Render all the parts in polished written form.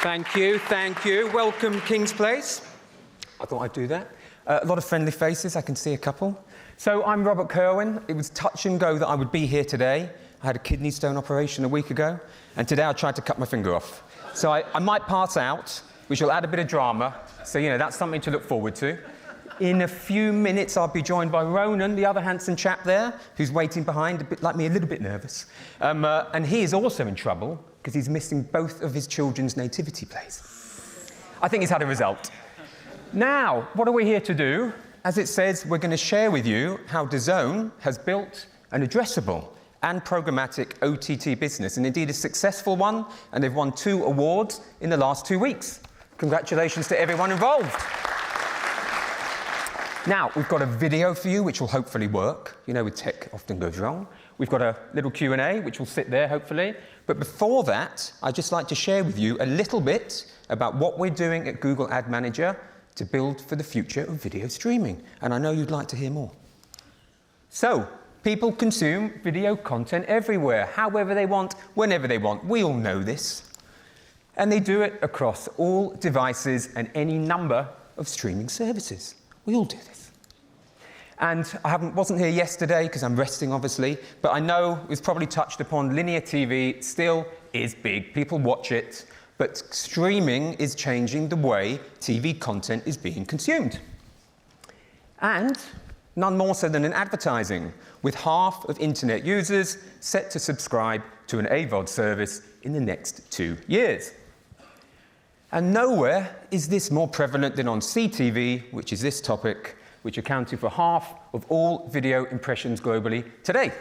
Thank you, thank you. Welcome, King's Place. I thought I'd do that. A lot of friendly faces, I can see a couple. So I'm Robert Curwen. It was touch and go that I would be here today. I had a kidney stone operation a week ago, and today I tried to cut my finger off. So I might pass out, which will add a bit of drama. So, you know, that's something to look forward to. In a few minutes, I'll be joined by Ronan, the other handsome chap there, who's waiting behind, a bit like me, a little bit nervous. And he is also in trouble, because he's missing both of his children's nativity plays. I think he's had a result. Now, what are we here to do? As it says, we're going to share with you how DAZN has built an addressable and programmatic OTT business, and indeed a successful one, and they've won 2 awards in the last 2 weeks. Congratulations to everyone involved. Now, we've got a video for you, which will hopefully work. You know, with tech, often goes wrong. We've got a little Q&A, which will sit there, hopefully. But before that, I'd just like to share with you a little bit about what we're doing at Google Ad Manager to build for the future of video streaming. And I know you'd like to hear more. So, people consume video content everywhere, however they want, whenever they want. We all know this. And they do it across all devices and any number of streaming services. We all do this. And I wasn't here yesterday because I'm resting, obviously, but I know it was probably touched upon. Linear TV still is big. People watch it, but streaming is changing the way TV content is being consumed. And none more so than in advertising, with half of internet users set to subscribe to an AVOD service in the next 2 years. And nowhere is this more prevalent than on CTV, which is this topic, which accounted for half of all video impressions globally today.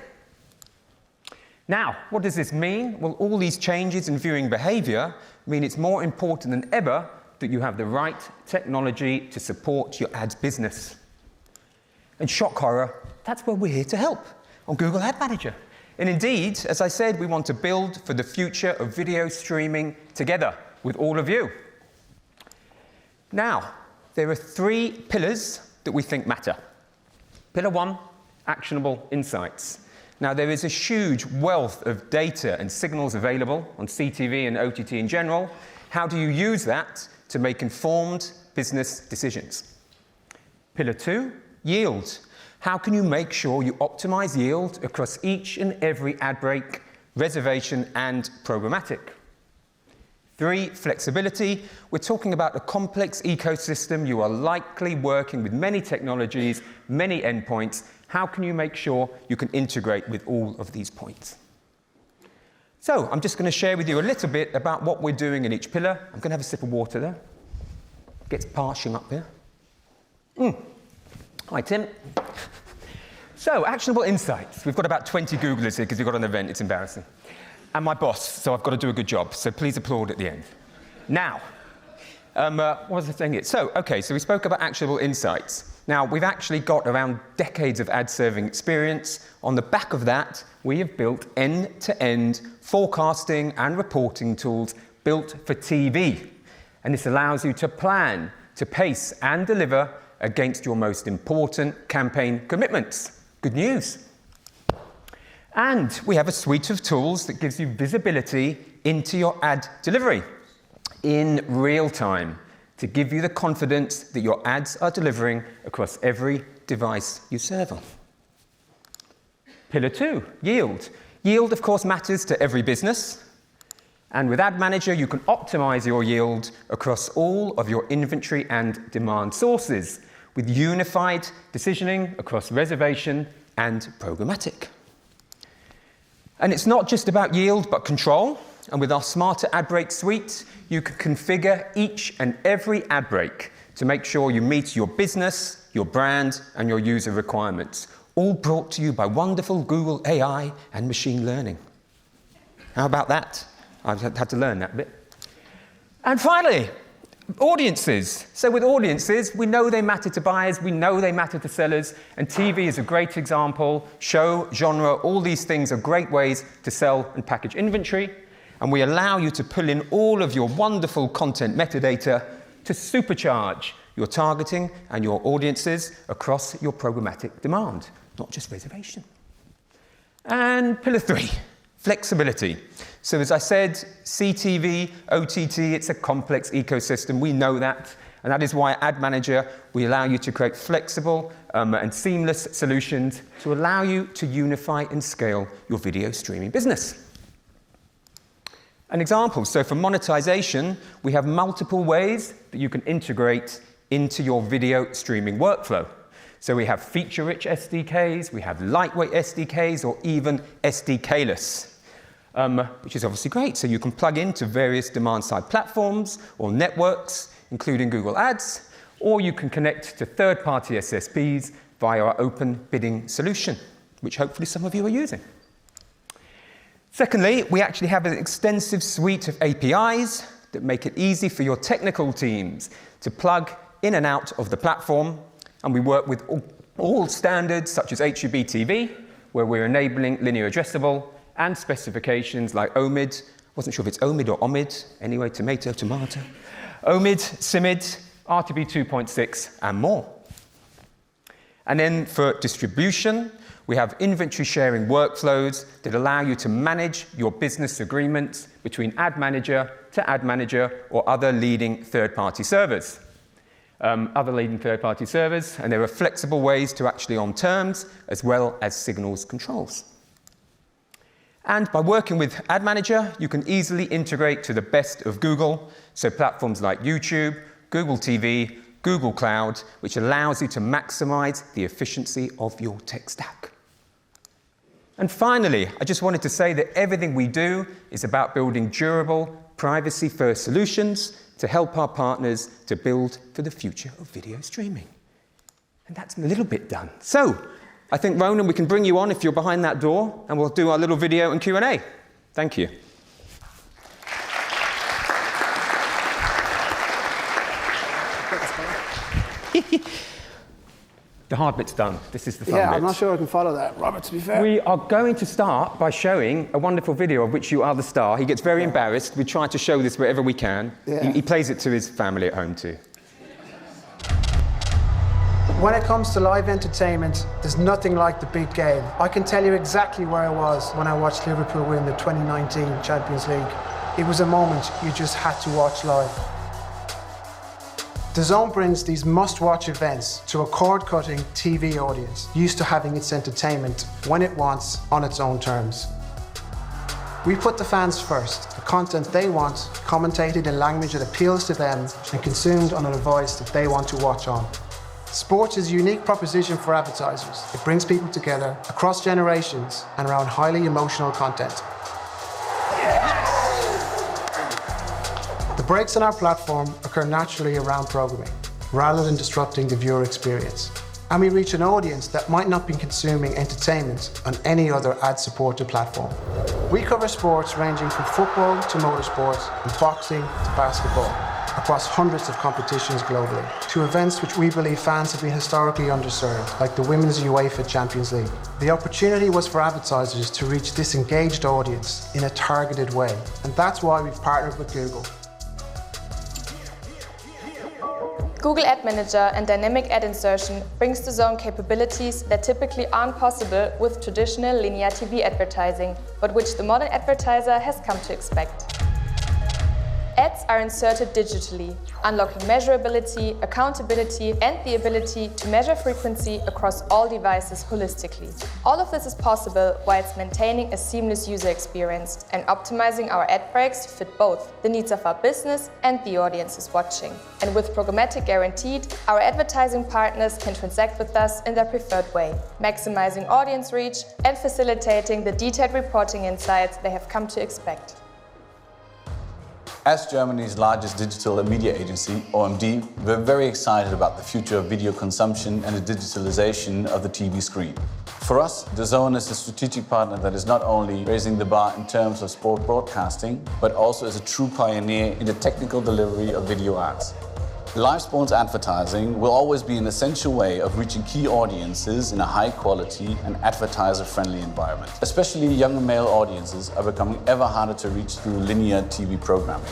Now, what does this mean? Well, all these changes in viewing behavior mean it's more important than ever that you have the right technology to support your ads business. And shock horror, that's where we're here to help on Google Ad Manager. And indeed, as I said, we want to build for the future of video streaming together with all of you. Now, there are 3 pillars that we think matter. Pillar 1, actionable insights. Now, there is a huge wealth of data and signals available on CTV and OTT in general. How do you use that to make informed business decisions? Pillar 2, yield. How can you make sure you optimize yield across each and every ad break, reservation, and programmatic? 3, flexibility. We're talking about a complex ecosystem. You are likely working with many technologies, many endpoints. How can you make sure you can integrate with all of these points? So I'm just going to share with you a little bit about what we're doing in each pillar. I'm going to have a sip of water there. It gets parching up here. Hi, Tim. So, actionable insights. We've got about 20 Googlers here because we've got an event. It's embarrassing. And my boss, so I've got to do a good job. So please applaud at the end. Now, what was the thing here? So we spoke about actionable insights. Now, we've actually got around decades of ad serving experience. On the back of that, we have built end-to-end forecasting and reporting tools built for TV. And this allows you to plan, to pace, and deliver against your most important campaign commitments. Good news. And we have a suite of tools that gives you visibility into your ad delivery in real time to give you the confidence that your ads are delivering across every device you serve on. Pillar 2, yield. Yield, of course, matters to every business. And with Ad Manager, you can optimize your yield across all of your inventory and demand sources with unified decisioning across reservation and programmatic. And it's not just about yield, but control. And with our smarter ad break suite, you can configure each and every ad break to make sure you meet your business, your brand, and your user requirements, all brought to you by wonderful Google AI and machine learning. How about that? I've had to learn that bit. And finally, audiences. So with audiences, we know they matter to buyers, we know they matter to sellers, and TV is a great example. Show, genre, all these things are great ways to sell and package inventory, and we allow you to pull in all of your wonderful content metadata to supercharge your targeting and your audiences across your programmatic demand, not just reservation. And pillar 3, Flexibility. So as I said, CTV, OTT, it's a complex ecosystem. We know that. And that is why at Ad Manager, we allow you to create flexible and seamless solutions to allow you to unify and scale your video streaming business. An example, so for monetization, we have multiple ways that you can integrate into your video streaming workflow. So we have feature-rich SDKs, we have lightweight SDKs, or even SDK-less, which is obviously great. So you can plug into various demand-side platforms or networks, including Google Ads, or you can connect to third-party SSPs via our open bidding solution, which hopefully some of you are using. Secondly, we actually have an extensive suite of APIs that make it easy for your technical teams to plug in and out of the platform, and we work with all standards such as HUB-TV, where we're enabling linear addressable, and specifications like OMID. Wasn't sure if it's OMID or OMID, anyway, tomato, tomato. OMID, CIMID, RTB 2.6, and more. And then for distribution, we have inventory sharing workflows that allow you to manage your business agreements between Ad Manager to Ad Manager or other leading third-party servers. And there are flexible ways to actually on terms as well as signals controls. And by working with Ad Manager, you can easily integrate to the best of Google, so platforms like YouTube, Google TV, Google Cloud, which allows you to maximize the efficiency of your tech stack. And finally, I just wanted to say that everything we do is about building durable, privacy-first solutions to help our partners to build for the future of video streaming. And that's a little bit done. So, I think, Ronan, we can bring you on if you're behind that door, and we'll do our little video and Q&A. Thank you. The hard bit's done. This is the fun bit. I'm not sure I can follow that, Robert, to be fair. We are going to start by showing a wonderful video of which you are the star. He gets very embarrassed. We try to show this wherever we can. Yeah. He plays it to his family at home too. When it comes to live entertainment, there's nothing like the big game. I can tell you exactly where I was when I watched Liverpool win the 2019 Champions League. It was a moment you just had to watch live. DAZN brings these must-watch events to a cord-cutting TV audience, used to having its entertainment when it wants, on its own terms. We put the fans first, the content they want, commentated in language that appeals to them, and consumed on a device that they want to watch on. Sports is a unique proposition for advertisers. It brings people together across generations and around highly emotional content. The breaks on our platform occur naturally around programming, rather than disrupting the viewer experience. And we reach an audience that might not be consuming entertainment on any other ad-supported platform. We cover sports ranging from football to motorsports, and boxing to basketball, across hundreds of competitions globally, to events which we believe fans have been historically underserved, like the Women's UEFA Champions League. The opportunity was for advertisers to reach this engaged audience in a targeted way, and that's why we've partnered with Google. Google Ad Manager and dynamic ad insertion brings DAZN capabilities that typically aren't possible with traditional linear TV advertising, but which the modern advertiser has come to expect. Ads are inserted digitally, unlocking measurability, accountability, and the ability to measure frequency across all devices holistically. All of this is possible whilst maintaining a seamless user experience and optimizing our ad breaks to fit both the needs of our business and the audiences watching. And with programmatic guaranteed, our advertising partners can transact with us in their preferred way, maximizing audience reach and facilitating the detailed reporting insights they have come to expect. As Germany's largest digital and media agency, OMD, we're very excited about the future of video consumption and the digitalization of the TV screen. For us, DAZN is a strategic partner that is not only raising the bar in terms of sport broadcasting, but also is a true pioneer in the technical delivery of video ads. Live sports advertising will always be an essential way of reaching key audiences in a high-quality and advertiser-friendly environment. Especially younger male audiences are becoming ever harder to reach through linear TV programming,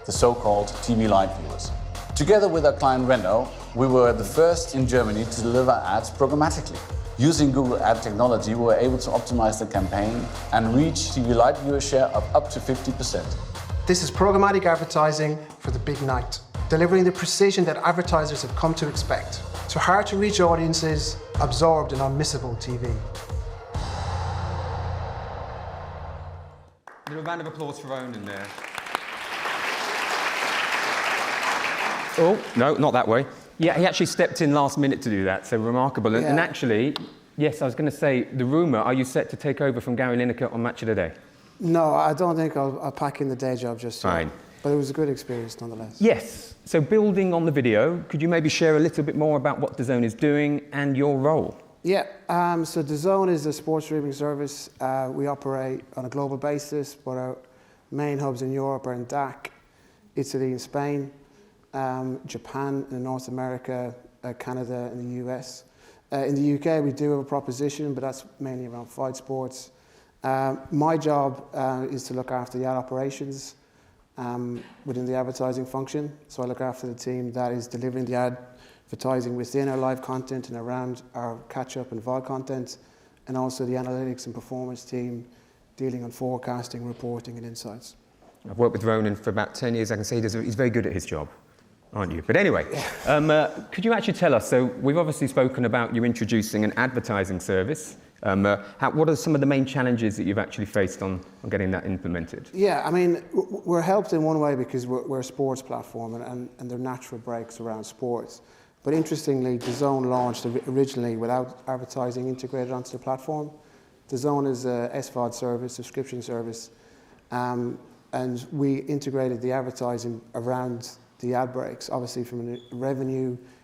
the so-called TV light viewers. Together with our client Renault, We were the first in Germany to deliver ads programmatically. Using Google Ad technology, we were able to optimize the campaign and reach TV Lite viewer share of up to 50%. This is programmatic advertising for the big night, delivering the precision that advertisers have come to expect to hard-to-reach audiences absorbed in unmissable TV. A little round of applause for Ronan there. Oh, no, not that way. Yeah, he actually stepped in last minute to do that, so remarkable. And actually, yes, I was going to say, the rumour, are you set to take over from Gary Lineker on Match of the Day? No, I don't think I'll pack in the day job just yet. Fine. But it was a good experience nonetheless. Yes, so building on the video, could you maybe share a little bit more about what DAZN is doing and your role? Yeah, so DAZN is a sports streaming service. We operate on a global basis, but our main hubs in Europe are in DAC, Italy and Spain, Japan in North America, Canada and the US. In the UK, we do have a proposition, but that's mainly around fight sports. My job is to look after the ad operations within the advertising function. So I look after the team that is delivering the advertising within our live content and around our catch-up and VOD content, and also the analytics and performance team dealing on forecasting, reporting and insights. I've worked with Ronan for about 10 years. I can say he's very good at his job, aren't you? But anyway, could you actually tell us, so we've obviously spoken about you introducing an advertising service. What are some of the main challenges that you've actually faced on getting that implemented? Yeah, I mean, we're helped in one way because we're a sports platform and there are natural breaks around sports. But interestingly, DAZN launched originally without advertising integrated onto the platform. DAZN is a SVOD service, subscription service, and we integrated the advertising around the ad breaks, obviously from a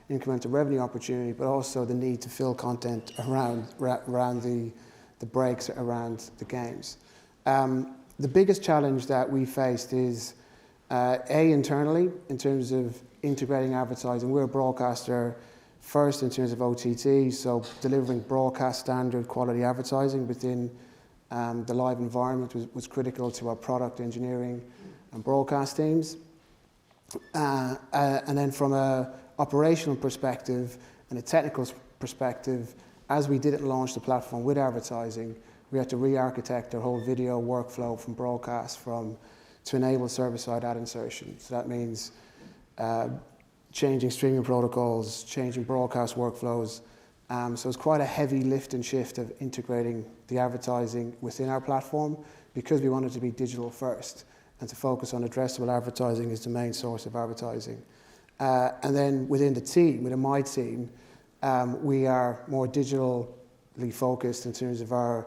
incremental revenue opportunity, but also the need to fill content around the breaks around the games. The biggest challenge that we faced is internally in terms of integrating advertising. We're a broadcaster first in terms of OTT, so delivering broadcast standard quality advertising within the live environment was critical to our product engineering and broadcast teams. And then from a operational perspective and a technical perspective, as we didn't launch the platform with advertising, we had to re-architect our whole video workflow from broadcast to enable server-side ad insertion. So that means changing streaming protocols, changing broadcast workflows. So it's quite a heavy lift and shift of integrating the advertising within our platform because we wanted to be digital first and to focus on addressable advertising as the main source of advertising. And then within the team, within my team, we are more digitally focused in terms of our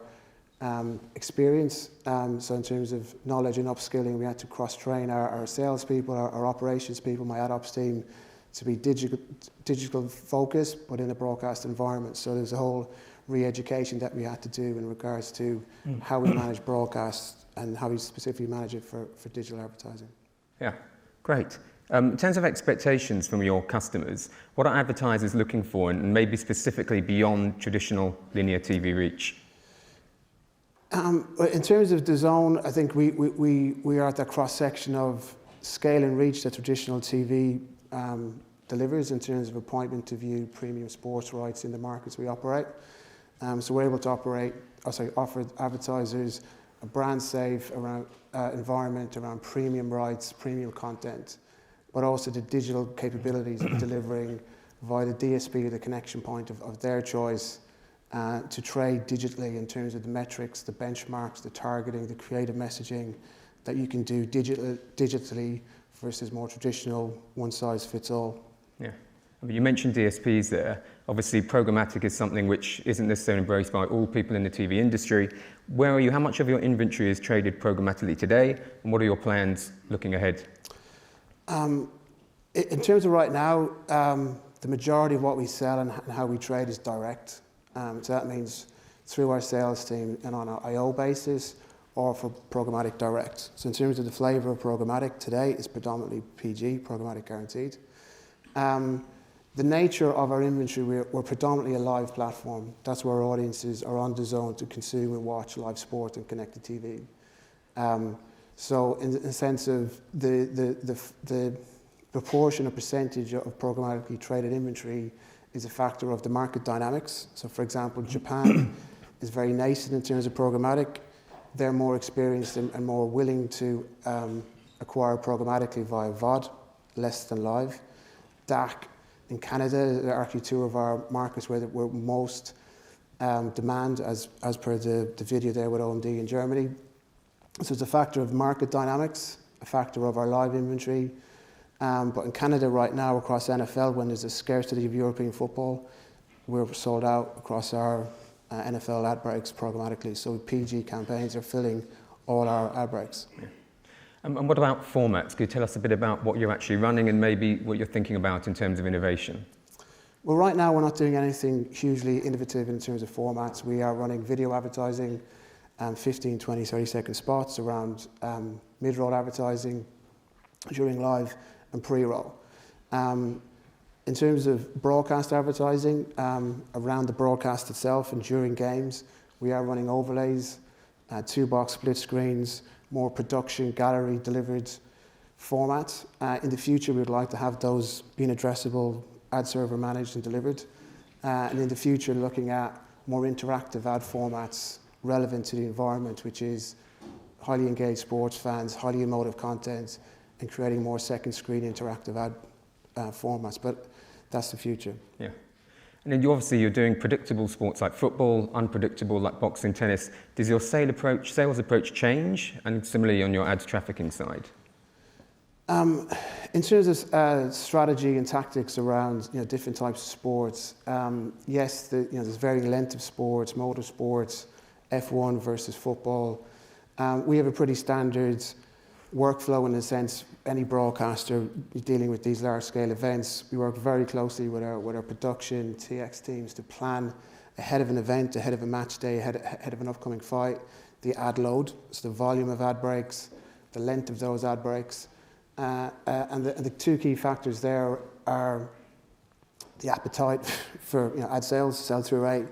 experience. So in terms of knowledge and upskilling, we had to cross-train our salespeople, our operations people, my ad ops team, to be digital focused, but in a broadcast environment. So there's a whole re-education that we had to do in regards to how we manage broadcast and how we specifically manage it for digital advertising. Yeah, great. In terms of expectations from your customers, what are advertisers looking for, and maybe specifically beyond traditional linear TV reach? In terms of DAZN, I think we are at that cross-section of scale and reach that traditional TV delivers in terms of appointment to view premium sports rights in the markets we operate. So we're able to offer advertisers a brand-safe environment around premium rights, premium content, but also the digital capabilities of delivering via the DSP or the connection point of their choice to trade digitally in terms of the metrics, the benchmarks, the targeting, the creative messaging that you can do digitally versus more traditional one-size-fits-all. Yeah. I mean, you mentioned DSPs there. Obviously, programmatic is something which isn't necessarily embraced by all people in the TV industry. Where are you? How much of your inventory is traded programmatically today, and what are your plans looking ahead? In terms of right now, the majority of what we sell and how we trade is direct. So that means through our sales team and on an IO basis or for programmatic direct. So in terms of the flavor of programmatic today, it's predominantly PG, programmatic guaranteed. The nature of our inventory, we're predominantly a live platform. That's where our audiences are on DAZN to consume and watch live sport and connected TV. So in the sense of the proportion or percentage of programmatically traded inventory is a factor of the market dynamics. So for example, Japan is very nascent in terms of programmatic. They're more experienced and more willing to acquire programmatically via VOD, less than live. DAC in Canada are actually two of our markets where we're most demand as per the video there with OMD in Germany. So it's a factor of market dynamics, a factor of our live inventory. But in Canada right now, across NFL, when there's a scarcity of European football, we're sold out across our NFL ad breaks programmatically. So PG campaigns are filling all our ad breaks. Yeah. And what about formats? Could you tell us a bit about what you're actually running and maybe what you're thinking about in terms of innovation? Well, right now we're not doing anything hugely innovative in terms of formats. We are running video advertising, 15, 20, 30-second spots around mid-roll advertising during live and pre-roll. In terms of broadcast advertising, around the broadcast itself and during games, we are running overlays, two-box split screens, more production, gallery delivered formats. In the future, we would like to have those being addressable, ad server managed and delivered. And in the future, looking at more interactive ad formats relevant to the environment, which is highly engaged sports fans, highly emotive content, and creating more second screen interactive ad formats. But that's the future. Yeah. And then you're doing predictable sports like football, unpredictable like boxing, tennis. Does your sales approach change? And similarly on your ads trafficking side? In terms of strategy and tactics around different types of sports, yes, there's varying length of sports, motorsports, F1 versus football. We have a pretty standard workflow in the sense any broadcaster dealing with these large-scale events. We work very closely with our production TX teams to plan ahead of an event, ahead of a match day, ahead of an upcoming fight, the ad load, so the volume of ad breaks, the length of those ad breaks. And the two key factors there are the appetite for ad sales, sell-through rate,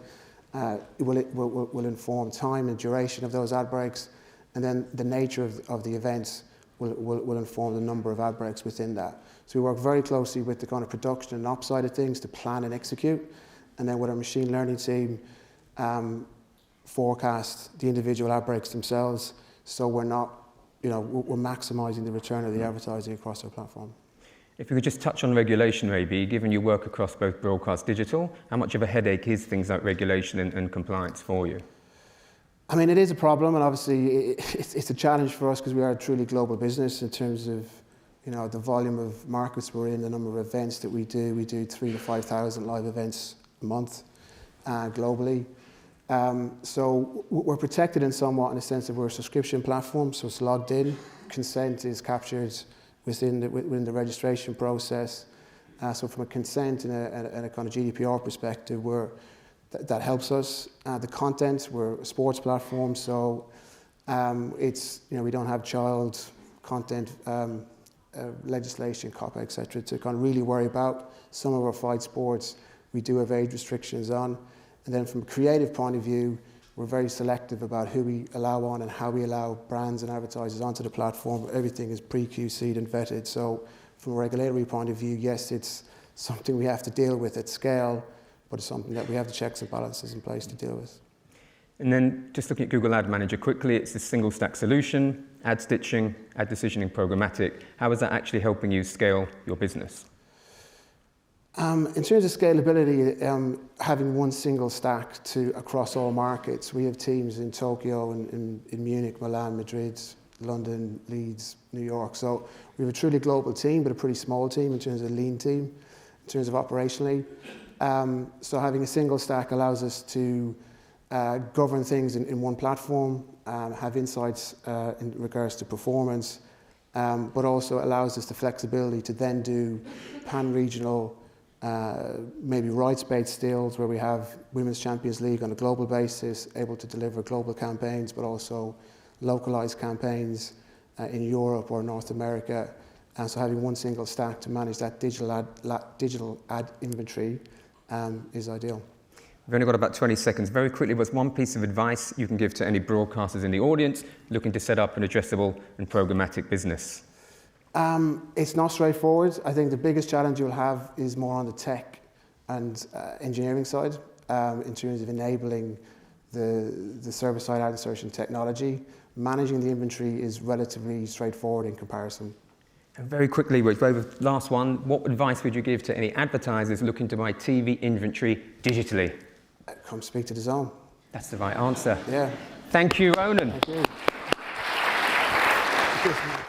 will inform time and duration of those ad breaks, and then the nature of the events will inform the number of ad breaks within that. So we work very closely with the kind of production and ops side of things to plan and execute, and then with our machine learning team, forecast the individual ad breaks themselves, so we're not we're maximising the return of the advertising across our platform. If you could just touch on regulation maybe, given you work across both broadcast digital, how much of a headache is things like regulation and compliance for you? I mean, it is a problem, and obviously it's a challenge for us because we are a truly global business in terms of the volume of markets we're in, the number of events that we do. We do 3,000 to 5,000 live events a month globally. So we're protected in somewhat in the sense that we're a subscription platform, so it's logged in. Consent is captured within the registration process. So from a consent and a kind of GDPR perspective, that helps us. The content, we're a sports platform, so it's we don't have child content legislation, COPPA, etc. to kind of really worry about. Some of our fight sports we do have age restrictions on. And then from a creative point of view, we're very selective about who we allow on and how we allow brands and advertisers onto the platform. Everything is pre-QC'd and vetted. So from a regulatory point of view, yes, it's something we have to deal with at scale, but it's something that we have the checks and balances in place to deal with. And then just looking at Google Ad Manager quickly, it's a single stack solution, ad stitching, ad decisioning, programmatic. How is that actually helping you scale your business? In terms of scalability, having one single stack across all markets, we have teams in Tokyo, in Munich, Milan, Madrid, London, Leeds, New York. So we have a truly global team, but a pretty small team in terms of a lean team, in terms of operationally. So having a single stack allows us to govern things in one platform, have insights in regards to performance, but also allows us the flexibility to then do pan-regional maybe rights-based deals where we have Women's Champions League on a global basis, able to deliver global campaigns, but also localized campaigns in Europe or North America. And so having one single stack to manage that digital ad inventory is ideal. We've only got about 20 seconds. Very quickly, what's one piece of advice you can give to any broadcasters in the audience looking to set up an addressable and programmatic business? It's not straightforward. I think the biggest challenge you'll have is more on the tech and engineering side in terms of enabling the server-side ad insertion technology. Managing the inventory is relatively straightforward in comparison. And very quickly, we're over the last one. What advice would you give to any advertisers looking to buy TV inventory digitally? Come speak to DAZN. That's the right answer. Yeah. Thank you, Ronan. Thank you.